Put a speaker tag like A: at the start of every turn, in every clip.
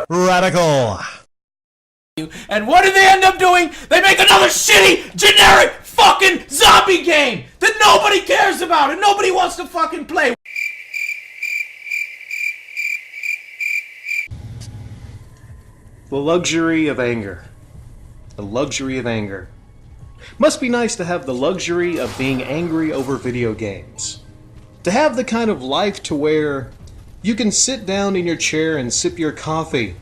A: Radical.
B: And what do they end up doing? They make another shitty, generic, fucking zombie game that nobody cares about and nobody wants to fucking play.
C: The luxury of anger. The luxury of anger. Must be nice to have the luxury of being angry over video games. To have the kind of life to where you can sit down in your chair and sip your coffee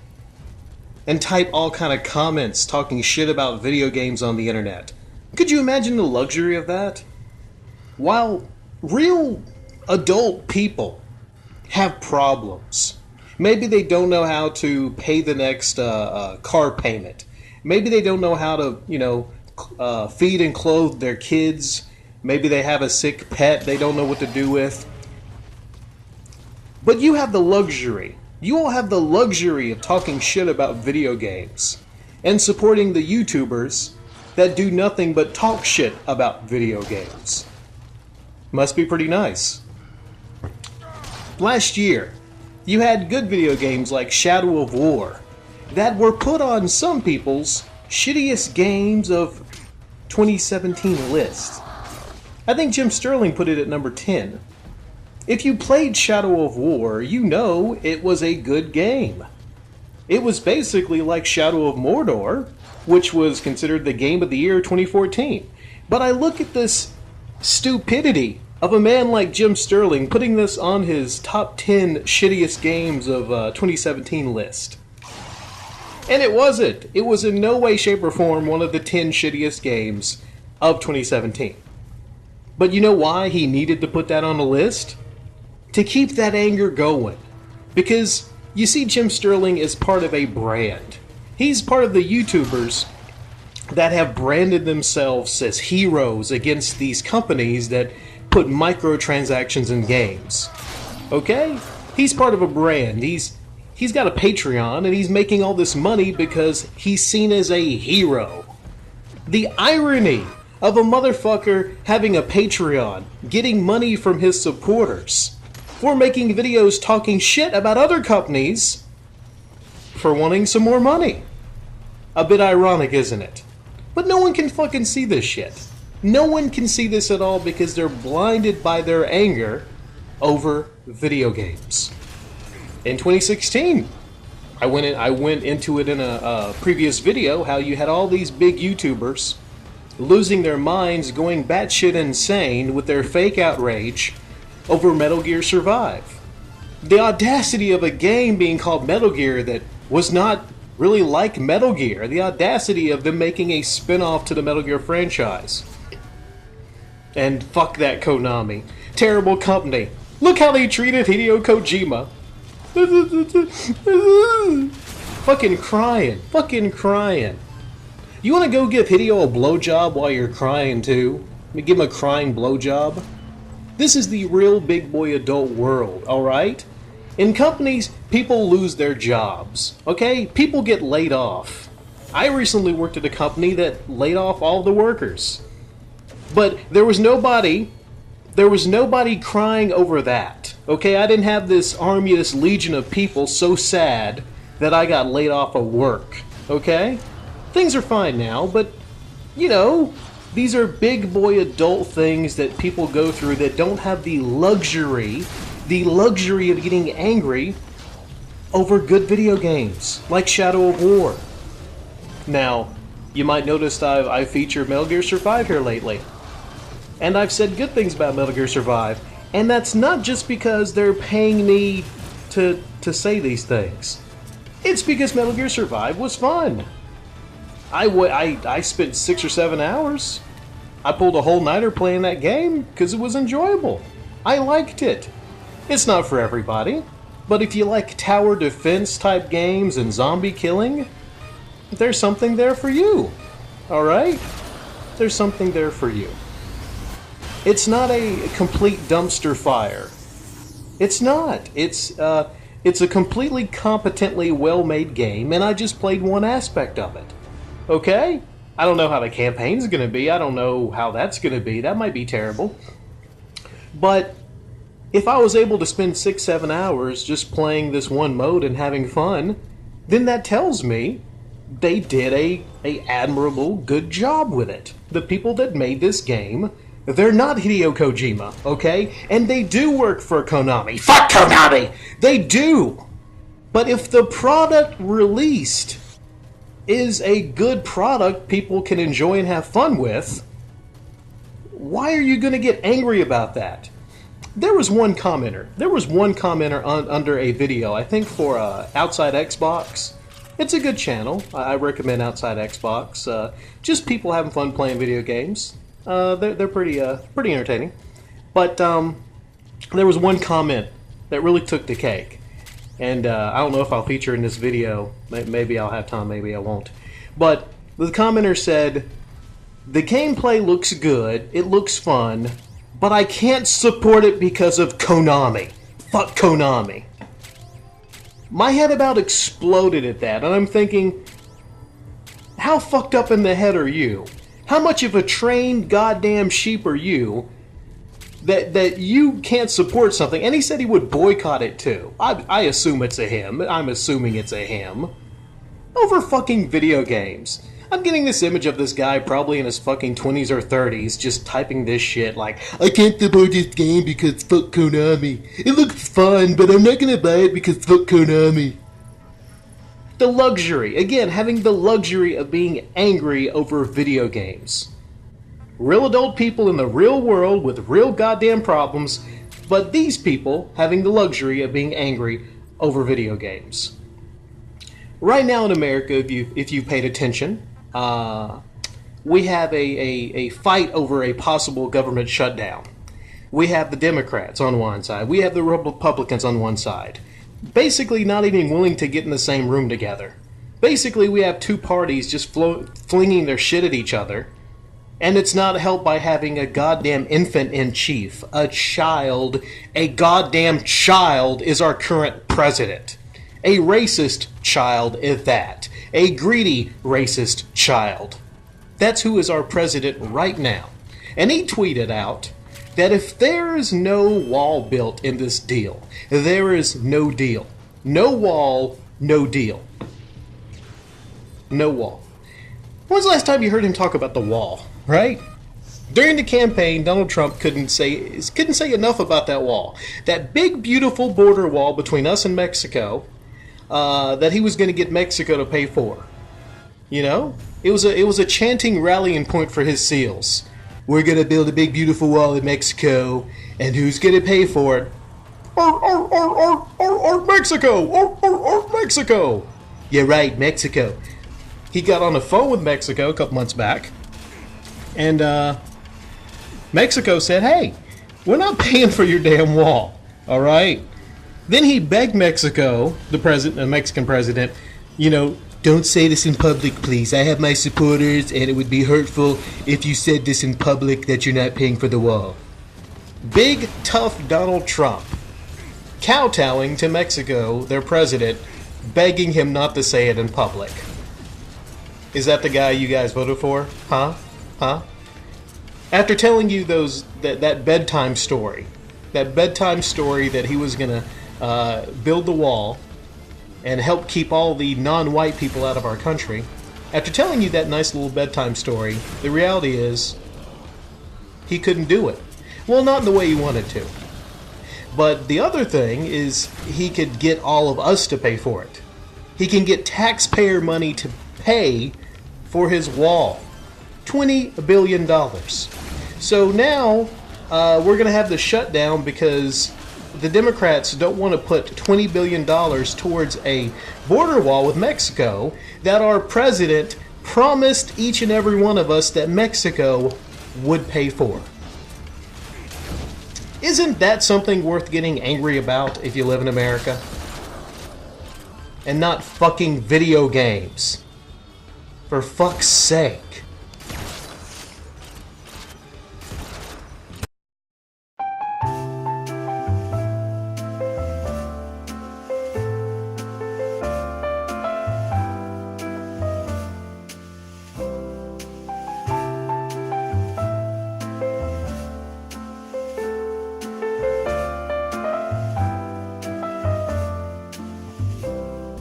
C: and type all kind of comments talking shit about video games on the internet. Could you imagine the luxury of that? While real adult people have problems. Maybe they don't know how to pay the next car payment. Maybe they don't know how to, feed and clothe their kids. Maybe they have a sick pet they don't know what to do with. But you have the luxury. You all have the luxury of talking shit about video games and supporting the YouTubers that do nothing but talk shit about video games. Must be pretty nice. Last year, you had good video games like Shadow of War that were put on some people's shittiest games of 2017 list. I think Jim Sterling put it at number 10. If you played Shadow of War, you know it was a good game. It was basically like Shadow of Mordor, which was considered the game of the year 2014. But I look at this stupidity of a man like Jim Sterling putting this on his top 10 shittiest games of 2017 list. And it wasn't. It was in no way, shape, or form one of the 10 shittiest games of 2017. But you know why he needed to put that on the list? To keep that anger going. Because, you see, Jim Sterling is part of a brand. He's part of the YouTubers that have branded themselves as heroes against these companies that put microtransactions in games. Okay? He's part of a brand. He's got a Patreon, and he's making all this money because he's seen as a hero. The irony of a motherfucker having a Patreon, getting money from his supporters, for making videos talking shit about other companies for wanting some more money. A bit ironic, isn't it? But no one can fucking see this shit. No one can see this at all because they're blinded by their anger over video games. In 2016, I went into it in a previous video, how you had all these big YouTubers losing their minds, going batshit insane with their fake outrage over Metal Gear Survive. The audacity of a game being called Metal Gear that was not really like Metal Gear. The audacity of them making a spin-off to the Metal Gear franchise. And fuck that Konami. Terrible company. Look how they treated Hideo Kojima. Fucking crying. Fucking crying. You want to go give Hideo a blowjob while you're crying too? Give him a crying blowjob? This is the real big boy adult world, alright? In companies, people lose their jobs, okay? People get laid off. I recently worked at a company that laid off all the workers. But there was nobody crying over that, okay? I didn't have this army, this legion of people so sad that I got laid off of work, okay? Things are fine now, but, you know, these are big boy adult things that people go through that don't have the luxury of getting angry over good video games, like Shadow of War. Now, you might notice I've featured Metal Gear Survive here lately. And I've said good things about Metal Gear Survive, and that's not just because they're paying me to say these things. It's because Metal Gear Survive was fun. I spent 6 or 7 hours. I pulled a whole nighter playing that game because it was enjoyable. I liked it. It's not for everybody, but if you like tower defense type games and zombie killing, there's something there for you. Alright? There's something there for you. It's not a complete dumpster fire. It's not. It's a completely competently well-made game, and I just played one aspect of it. Okay? I don't know how the campaign's gonna be. I don't know how that's gonna be. That might be terrible. But If I was able to spend 6-7 hours just playing this one mode and having fun, then that tells me they did a admirable, good job with it. The people that made this game, they're not Hideo Kojima, okay? And they do work for Konami. Fuck Konami! They do! But if the product released is a good product people can enjoy and have fun with, why are you going to get angry about that? There was one commenter. Under a video, I think for Outside Xbox. It's a good channel. I recommend Outside Xbox. Just people having fun playing video games. They're pretty entertaining. But there was one comment that really took the cake. And I don't know if I'll feature in this video. Maybe I'll have time, maybe I won't. But the commenter said, "The gameplay looks good, it looks fun, but I can't support it because of Konami. Fuck Konami." My head about exploded at that, and I'm thinking, how fucked up in the head are you? How much of a trained goddamn sheep are you that you can't support something? And he said he would boycott it too. I assume it's a him. I'm assuming it's a him. Over fucking video games. I'm getting this image of this guy probably in his fucking 20s or 30s just typing this shit like, "I can't support this game because fuck Konami. It looks fun, but I'm not gonna buy it because fuck Konami." The luxury. Again, having the luxury of being angry over video games. Real adult people in the real world with real goddamn problems, but these people having the luxury of being angry over video games. Right now in America, if you paid attention, we have a fight over a possible government shutdown. We have the Democrats on one side. We have the Republicans on one side. Basically not even willing to get in the same room together. Basically, we have two parties just flinging their shit at each other. And it's not helped by having a goddamn infant in chief. A goddamn child is our current president. A racist child is that. A greedy racist child. That's who is our president right now. And he tweeted out that if there is no wall built in this deal, there is no deal. No wall, no deal. No wall. When's the last time you heard him talk about the wall, right? During the campaign, Donald Trump couldn't say enough about that wall. That big, beautiful border wall between us and Mexico, that he was going to get Mexico to pay for. You know? It was a chanting rallying point for his SEALs. We're going to build a big, beautiful wall in Mexico, and who's going to pay for it? Mexico! Mexico! Yeah, right, Mexico. He got on the phone with Mexico a couple months back, and Mexico said, "Hey, we're not paying for your damn wall, all right?" Then he begged Mexico, the Mexican president, "Don't say this in public, please. I have my supporters, and it would be hurtful if you said this in public that you're not paying for the wall." Big, tough Donald Trump kowtowing to Mexico, their president, begging him not to say it in public. Is that the guy you guys voted for? Huh? After telling you that bedtime story that he was going to build the wall and help keep all the non-white people out of our country, after telling you that nice little bedtime story, the reality is he couldn't do it. Well, not in the way he wanted to. But the other thing is he could get all of us to pay for it. He can get taxpayer money to pay for his wall. $20 billion. So now we're going to have the shutdown because the Democrats don't want to put $20 billion towards a border wall with Mexico that our president promised each and every one of us that Mexico would pay for. Isn't that something worth getting angry about if you live in America? And not fucking video games. For fuck's sake.